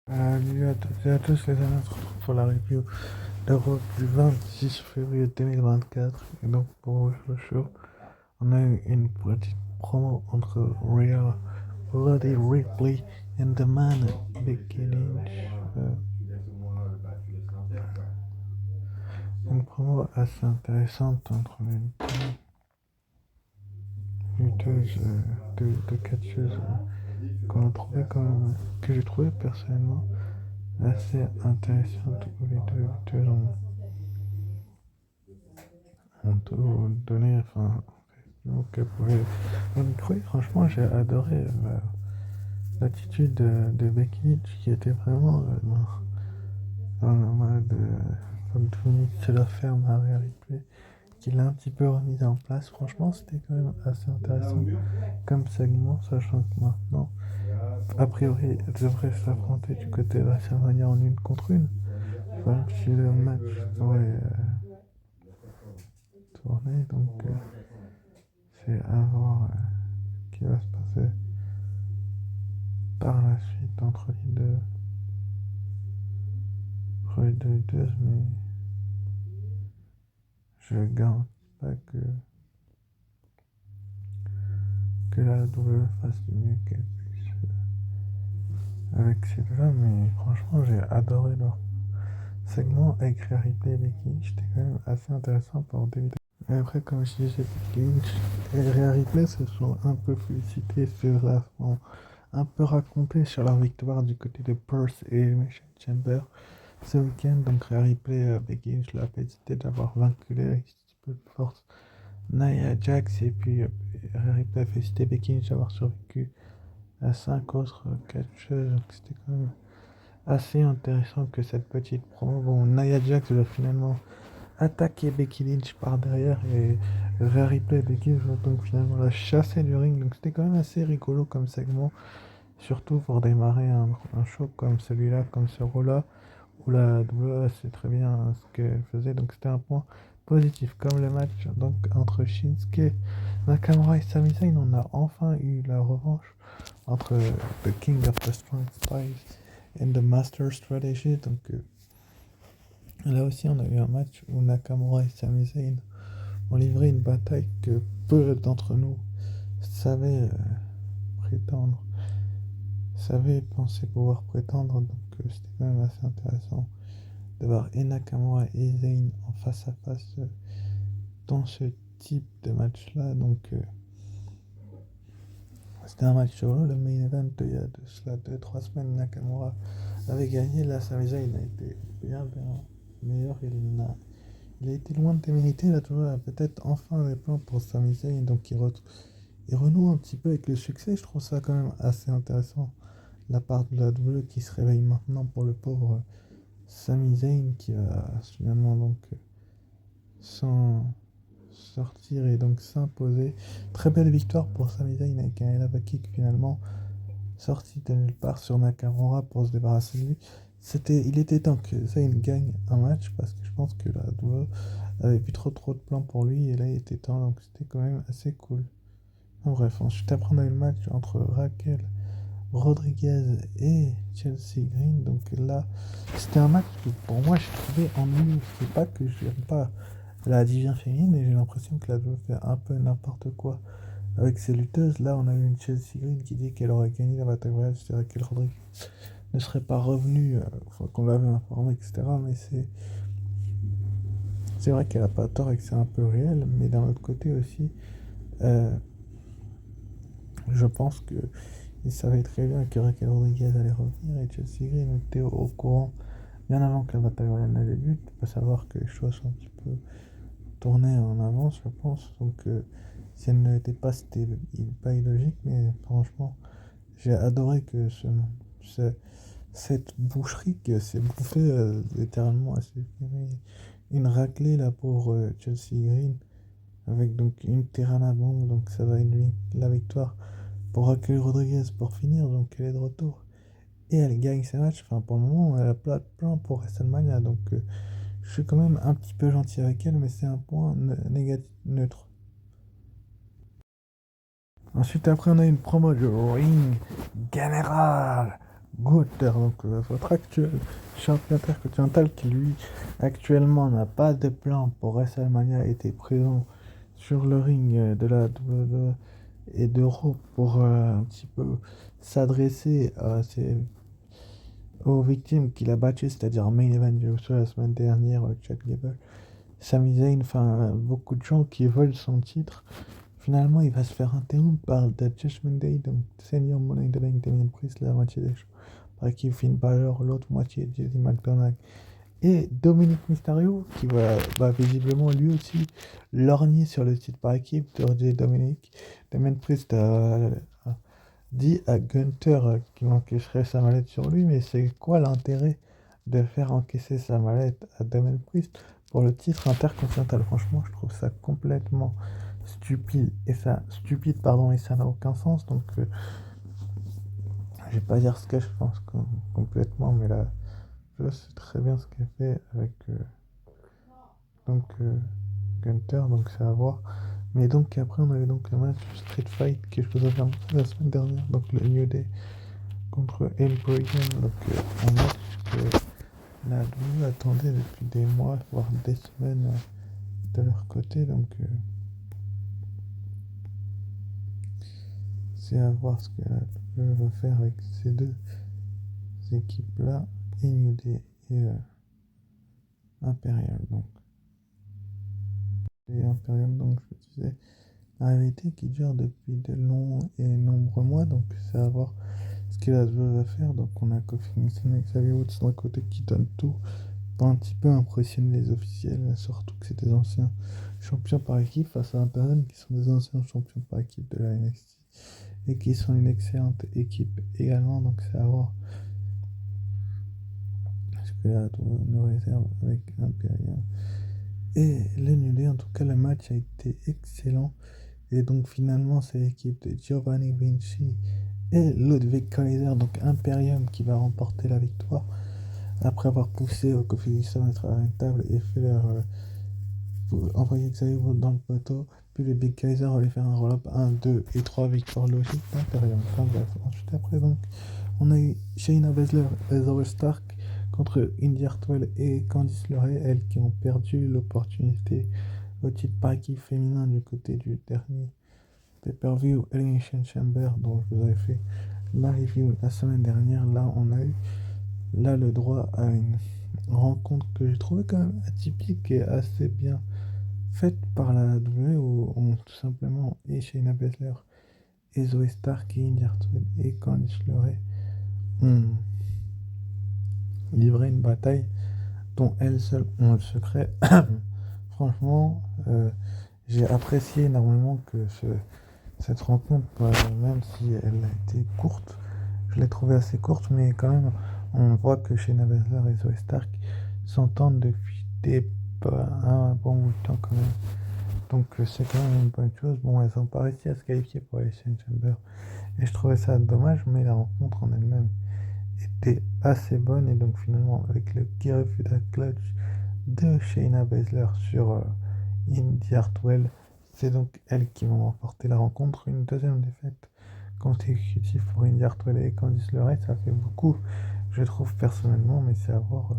Salut à toutes et à tous les amis, on se retrouve pour la review de Raw du 26 février 2024. Et donc pour ouvrir le show, on a eu une petite promo entre Rhea Bloody Ripley and the Man Becky Lynch. Une promo assez intéressante entre les lutteuses, de catcheuses qu'on a trouvé quand même, que j'ai trouvé personnellement assez intéressante, où les deux lutteuses ont tout donné, enfin. Donc, pour les micro, franchement, j'ai adoré l'attitude de Becky Lynch, qui était vraiment dans le mode, comme tout le monde se la ferme à réalité, qui l'a un petit peu remise en place. Franchement, c'était quand même assez intéressant comme segment, sachant que maintenant, a priori, elle devrait s'affronter du côté de WrestleMania en une contre une. Enfin, si le match aurait tourné, donc c'est à voir ce qui va se passer par la suite entre les deux lutteuses, mais je garantis pas que la WWE fasse du mieux qu'elle puisse avec ces deux-là, mais franchement, j'ai adoré leur segment avec Rhea Ripley et Becky Lynch, c'était quand même assez intéressant pour débuter. Et après, comme je disais, Becky Lynch et Rhea Ripley se sont un peu félicités sur la un peu raconté sur leur victoire du côté de Perth et Elimination Chamber ce week-end. Donc Rhea Ripley, Becky Lynch l'a félicité d'avoir vaincu les peu de force Nia Jax, et puis Rhea Ripley a félicité Becky Lynch d'avoir survécu à 5 autres catcheuses. Donc c'était quand même assez intéressant que cette petite promo. Bon, Nia Jax va finalement attaquer Becky Lynch par derrière, et Rhea Ripley et Becky Lynch vont donc finalement la chasser du ring. Donc c'était quand même assez rigolo comme segment, surtout pour démarrer un show comme celui-là, comme ce rôle-là, où la WWE sait très bien ce qu'elle faisait. Donc c'était un point positif. Comme le match donc entre Shinsuke Nakamura et Sami Zayn, on a enfin eu la revanche entre The King of the Strong Style and the Master Strategy. Donc là aussi, on a eu un match où Nakamura et Sami Zayn ont livré une bataille que peu d'entre nous savaient prétendre, savaient penser pouvoir prétendre. Donc c'était quand même assez intéressant de voir Nakamura et Zayn en face à face dans ce type de match-là. Donc c'était un match solo. Le main event, il y a de cela 2-3 semaines, Nakamura avait gagné. Là, Sami Zayn a été bien meilleur. Il a été loin de témérité. Là, tu vois, peut-être enfin les plans pour Sami Zayn. Donc il renoue un petit peu avec le succès. Je trouve ça quand même assez intéressant de la part de la WWE, qui se réveille maintenant pour le pauvre Sami Zayn, qui va finalement donc s'en sortir et donc s'imposer. Très belle victoire pour Sami Zayn avec un Elava Kick finalement sorti de nulle part sur Nakamura pour se débarrasser de lui. Il était temps que Zayn gagne un match, parce que je pense que la WWE avait plus trop de plans pour lui, et là il était temps, donc c'était quand même assez cool. En bref, ensuite après on a eu le match entre Raquel Rodriguez et Chelsea Green. Donc là, c'était un match que pour moi j'ai trouvé ennuyeux. C'est pas que j'aime pas la division féminine, mais j'ai l'impression que la WWE fait un peu n'importe quoi avec ses lutteuses. Là, on a eu une Chelsea Green qui dit qu'elle aurait gagné la bataille royale si Raquel Rodriguez ne serait pas revenue, qu'on l'avait informé, etc. Mais c'est vrai qu'elle a pas tort et que c'est un peu réel, mais d'un autre côté aussi, euh, je pense que il savait très bien que Raquel Rodriguez allait revenir, et Chelsea Green était au courant bien avant que la bataille royale ne débute. Il faut savoir que les choses sont un petit peu tournées en avance, je pense. Donc si elle ne l'était pas, c'était pas illogique, mais franchement, j'ai adoré que cette boucherie qui s'est bouffée littéralement une raclée là pour Chelsea Green, avec donc une Terrana Bomb. Donc ça va être la victoire pour Raquel Rodriguez pour finir. Donc elle est de retour et elle gagne ses matchs. Enfin, pour le moment, elle a plein de plans pour WrestleMania. Donc je suis quand même un petit peu gentil avec elle, mais c'est un point négatif neutre. Ensuite, après, on a une promo de Ring General Gunther, donc votre actuel champion intercontinental qui lui actuellement n'a pas de plan pour WrestleMania, était présent sur le ring de la WWE et d'Europe pour un petit peu s'adresser aux victimes qu'il a battues, c'est-à-dire Main Event Joshua la semaine dernière, Chuck Gable, Sami Zayn, enfin beaucoup de gens qui veulent son titre. Finalement, il va se faire interrompre par The Judgment Day, donc Senior Money in the Bank, Damien Priest, la moitié des choses, par qui Finn Balor, l'autre moitié, Jesse McDonald, et Dominic Mysterio, qui va visiblement lui aussi lorgner sur le titre par équipe. George Dominic, Damien Priest a dit à Gunther qu'il encaisserait sa mallette sur lui, mais c'est quoi l'intérêt de faire encaisser sa mallette à Damien Priest pour le titre intercontinental? Franchement, je trouve ça complètement stupide, pardon, et ça n'a aucun sens. Donc, je vais pas dire ce que je pense complètement, mais là, je sais très bien ce qu'elle fait avec donc Gunther, donc c'est à voir. Mais donc après, on avait donc un match Street Fight que je vous avais annoncé la semaine dernière, donc le New Day contre Imperium, donc un match que la WWE attendait depuis des mois, voire des semaines de leur côté, donc c'est à voir ce que la WWE va faire avec ces deux équipes-là, et New Day et Imperium. Donc je disais, la réalité qui dure depuis de longs et nombreux mois, donc c'est à voir ce que la WWE va faire. Donc on a Kofi Kingston et Xavier Woods d'un côté qui donnent tout pour un petit peu impressionner les officiels, surtout que c'est des anciens champions par équipe face à Imperium qui sont des anciens champions par équipe de la NXT et qui sont une excellente équipe également. Donc c'est à voir ce que la WWE nous réserve avec Imperium. Et le New Day, en tout cas, le match a été excellent. Et donc finalement, c'est l'équipe de Giovanni Vinci et Ludwig Kaiser, donc Imperium, qui va remporter la victoire après avoir poussé Kofi Kingston à travers une table et fait leur envoyer Xavier Woods dans le poteau. Puis le Big Kaiser allait faire un roll-up 1, 2 et 3 victoires logiques d'Imperium. Enfin bref, ensuite après donc, on a eu Shayna Baszler et Zoe Stark contre Indy Hartwell et Candice LeRae, elles qui ont perdu l'opportunité au titre par équipe féminin du côté du dernier pay-per-view Elimination Chamber dont je vous avais fait la review la semaine dernière. Là, on a eu le droit à une rencontre que j'ai trouvé quand même atypique et assez bien faite par la WWE où on tout simplement et Shayna Baszler et Zoe Stark et Indy Hartwell et Candice LeRae ont livré une bataille dont elles seules ont le secret. Franchement, j'ai apprécié énormément que cette rencontre, même si elle a été courte, je l'ai trouvée assez courte, mais quand même, on voit que Shayna Baszler et Zoe Stark s'entendent depuis un bon bout de temps quand même. Donc c'est quand même une bonne chose. Bon, elles n'ont pas réussi à se qualifier pour les Chamber et je trouvais ça dommage, mais la rencontre en elle-même était assez bonne et donc finalement avec le Kirifuda Clutch de Shayna Baszler sur Indy Hartwell, c'est donc elles qui vont remporter la rencontre. Une deuxième défaite consécutive pour Indy Hartwell et Candice LeRae, ça fait beaucoup, je trouve personnellement, mais c'est à voir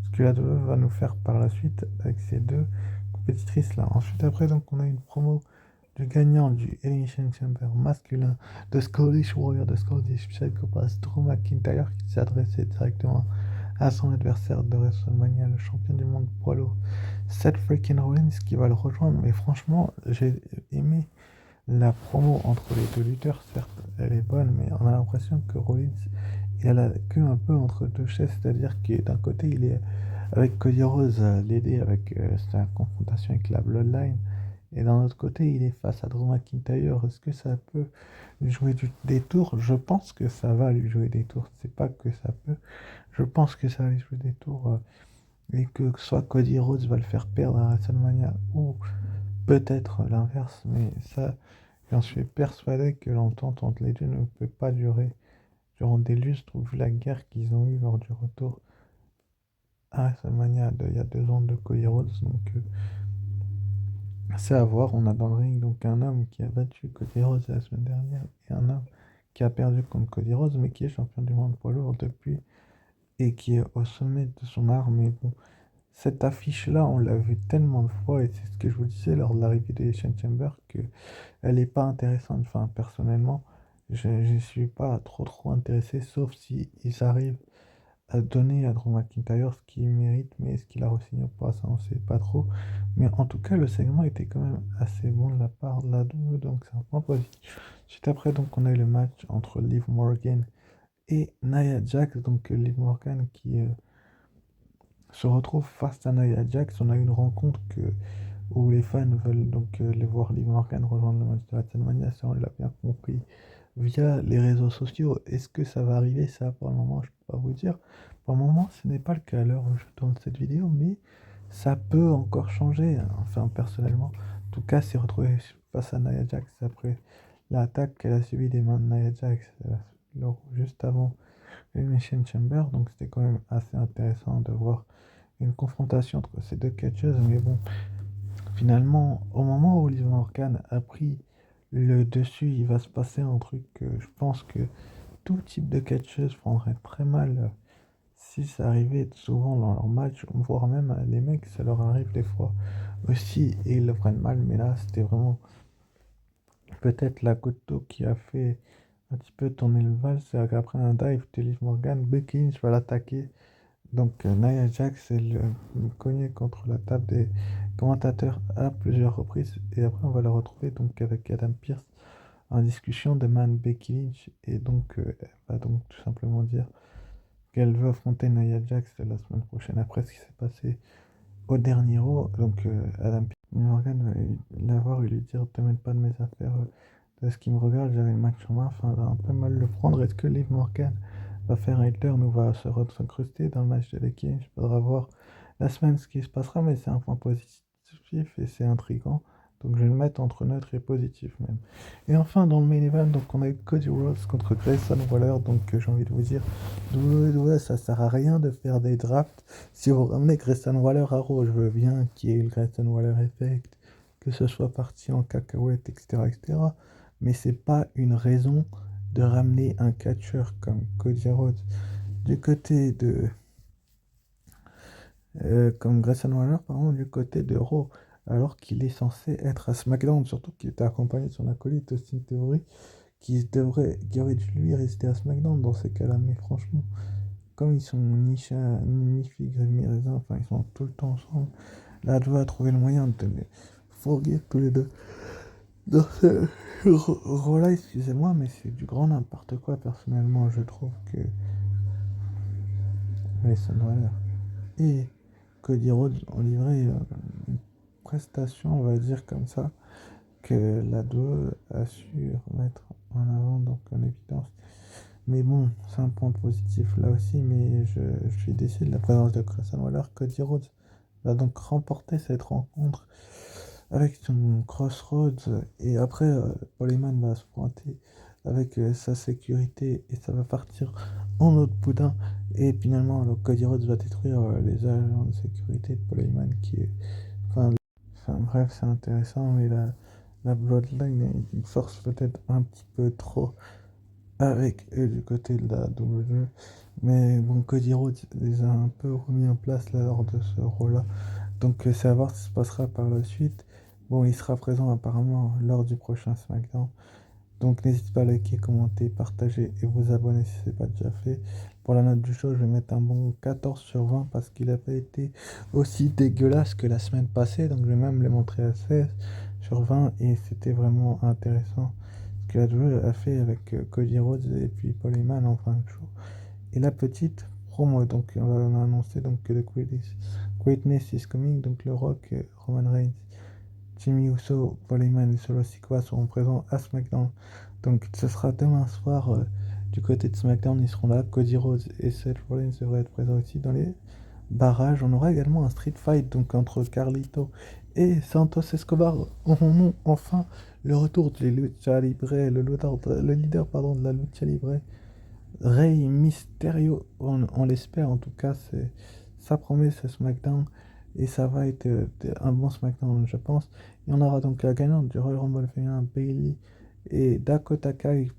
ce que la WWE va nous faire par la suite avec ces deux compétitrices là. Ensuite après donc on a une promo du gagnant du Elimination Chamber masculin de Scottish Warrior, de Scottish Psychopath, Drew McIntyre, qui s'est adressé directement à son adversaire de WrestleMania, le champion du monde poids lourd, Seth freaking Rollins, qui va le rejoindre. Mais franchement, j'ai aimé la promo entre les deux lutteurs. Certes, elle est bonne, mais on a l'impression que Rollins, il a la queue un peu entre deux chaises, c'est-à-dire que d'un côté, il est avec Cody Rhodes à l'aider avec sa confrontation avec la Bloodline. Et d'un autre côté, il est face à Drew McIntyre. Est-ce que ça peut lui jouer des tours? Je pense que ça va lui jouer des tours. C'est pas que ça peut. Je pense que ça va lui jouer des tours. Et que soit Cody Rhodes va le faire perdre à WrestleMania ou peut-être l'inverse. Mais ça, j'en suis persuadé que l'entente entre les deux ne peut pas durer durant des lustres vu la guerre qu'ils ont eue lors du retour à WrestleMania il y a 2 ans de Cody Rhodes. Donc, c'est à voir. On a dans le ring donc un homme qui a battu Cody Rhodes la semaine dernière et un homme qui a perdu contre Cody Rhodes, mais qui est champion du monde poids lourd depuis et qui est au sommet de son art. Mais bon, cette affiche-là, on l'a vu tellement de fois, et c'est ce que je vous disais lors de l'arrivée de Shane Chamber, que elle n'est pas intéressante. Enfin, personnellement, je ne suis pas trop intéressé, sauf si ils arrivent à donner à Drew McIntyre ce qu'il mérite, mais est-ce qu'il a re-signé ou pas, ça on sait pas trop. Mais en tout cas, le segment était quand même assez bon de la part de la WWE, donc c'est un point positif. Suite après, donc on a eu le match entre Liv Morgan et Nia Jax, donc Liv Morgan qui se retrouve face à Nia Jax. On a eu une rencontre où les fans veulent donc les voir Liv Morgan rejoindre le match de la WrestleMania, ça on l'a bien compris via les réseaux sociaux. Est-ce que ça va arriver? Ça, pour le moment, je peux pas vous dire. Pour le moment, ce n'est pas le cas à l'heure où je tourne cette vidéo, mais ça peut encore changer. Enfin, personnellement, en tout cas, s'est retrouvé face à Nia Jax après l'attaque qu'elle a subie des mains de Nia Jax juste avant Elimination Chamber. Donc, c'était quand même assez intéressant de voir une confrontation entre ces deux catcheuses. Mais bon, finalement, au moment où Liv Morgan a pris le dessus, il va se passer un truc que je pense que tout type de catcheuse prendrait très mal si ça arrivait souvent dans leur match, voire même les mecs, ça leur arrive des fois aussi et ils le prennent mal. Mais là, c'était vraiment peut-être la goutte d'eau qui a fait un petit peu tourner le vase. C'est qu'après un dive de Liv Morgan, Becky Lynch va l'attaquer. Donc Nia Jax, elle cognait contre la table des commentateurs à plusieurs reprises. Et après, on va la retrouver donc avec Adam Pearce en discussion de Man Becky Lynch. Et donc, elle va donc tout simplement dire qu'elle veut affronter Nia Jax la semaine prochaine. Après ce qui s'est passé au dernier Raw, donc Adam Pearce, Morgan va la voir et lui dire: te mêle pas de mes affaires, de ce qui me regarde, j'avais le match en main. Enfin, elle va un peu mal le prendre. Est-ce que Liv Morgan va faire un turn ou va s'incruster dans le match de Becky Lynch? Il faudra voir la semaine ce qui se passera, mais c'est un point positif et c'est intriguant. Donc je vais le mettre entre neutre et positif même. Et enfin dans le main event, donc on a eu Cody Rhodes contre Grayson Waller. Donc j'ai envie de vous dire, WWE, ça sert à rien de faire des drafts. Si vous ramenez Grayson Waller à Raw, je veux bien qu'il y ait le Grayson Waller effect, que ce soit parti en cacahuète, etc. Mais c'est pas une raison de ramener un catcheur comme Cody Rhodes du côté de comme Grayson Waller, pardon, du côté de Raw, alors qu'il est censé être à SmackDown, surtout qu'il était accompagné de son acolyte Austin Theory, qui aurait dû lui rester à SmackDown dans ces cas-là. Mais franchement, comme ils sont ni chat, ni figue, ni raisin, enfin ils sont tout le temps ensemble, là tu vas trouver le moyen de les fourguer tous les deux dans ce Raw-là, excusez-moi, mais c'est du grand n'importe quoi. Personnellement, je trouve que Grayson Waller et Cody Rhodes ont livré une prestation, on va dire comme ça, que la DOE a su remettre en avant, donc en évidence. Mais bon, c'est un point positif là aussi, mais je suis déçu de la présence de Grayson Waller. Cody Rhodes va donc remporter cette rencontre avec son Crossroads, et après Paul Heyman va se pointer avec sa sécurité et ça va partir en autre boudin. Et finalement, alors, Cody Rhodes va détruire les agents de sécurité de Paul Heyman qui est... Enfin, bref, c'est intéressant, mais la Bloodline, il force peut-être un petit peu trop avec eux du côté de la WWE. Mais bon, Cody Rhodes les a un peu remis en place là, lors de ce rôle-là. Donc c'est à voir ce qui se passera par la suite. Bon, il sera présent apparemment lors du prochain SmackDown. Donc n'hésitez pas à liker, commenter, partager et vous abonner si ce n'est pas déjà fait. Pour la note du show, je vais mettre un bon 14 sur 20 parce qu'il n'a pas été aussi dégueulasse que la semaine passée. Donc je vais même les montrer à 16 sur 20 et c'était vraiment intéressant ce que la WWE a fait avec Cody Rhodes et puis Paul Heyman en fin de show. Et la petite promo, donc on a annoncé donc que le Greatness is Coming, donc le Rock, Roman Reigns, Jimmy Uso, Paul Heyman et Solo Sikoa seront présents à SmackDown. Donc ce sera demain soir du côté de SmackDown, ils seront là. Cody Rhodes et Seth Rollins devraient être présents aussi dans les barrages. On aura également un street fight donc entre Carlito et Santos Escobar. Aurons-nous enfin le retour du Lucha Libre, le leader pardon, de la Lucha Libre, Rey Mysterio, on l'espère en tout cas, ça promet ce SmackDown et ça va être un bon SmackDown je pense. Et on aura donc la gagnante du Royal Rumble féminin, Bayley, et Dakota Kai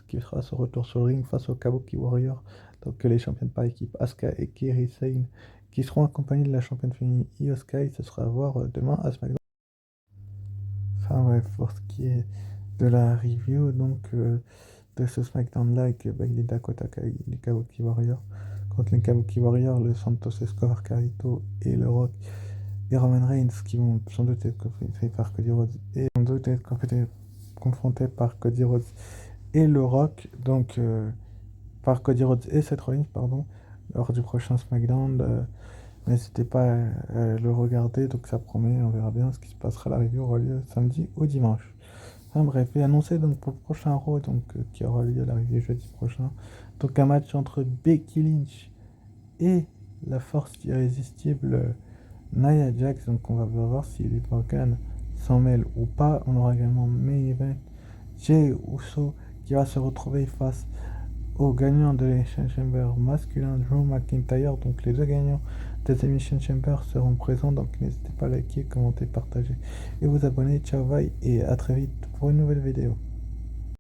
qui fera son retour sur le ring face au Kabuki Warrior, donc les championnes par équipe Asuka et Kairi Sane, qui seront accompagnés de la championne féminine Io Sky. Ce sera à voir demain à SmackDown. Enfin bref, pour ce qui est de la review de ce SmackDown-là, avec les Dakota Kai, les Kabuki Warriors. Contre les Kabuki Warriors, le Santos Escobar, Carito et le Rock et Roman Reigns, qui vont sans doute être confrontés par Cody Rhodes et sans doute être confrontés par Cody Rhodes et le Rock, par Cody Rhodes et Seth Rollins, pardon, lors du prochain SmackDown. N'hésitez pas à le regarder, donc ça promet, on verra bien ce qui se passera. La review aura lieu samedi ou dimanche. Enfin bref, et annoncé donc pour le prochain Raw, qui aura lieu la review jeudi prochain. Donc un match entre Becky Lynch et la force irrésistible Nia Jax. Donc on va voir si les Morgan s'en mêlent ou pas. On aura également main event Jey Uso qui va se retrouver face au gagnant de l'Elimination Chamber masculin Drew McIntyre. Donc les deux gagnants des Elimination Chamber seront présents. Donc n'hésitez pas à liker, commenter, partager et vous abonner. Ciao, bye et à très vite pour une nouvelle vidéo.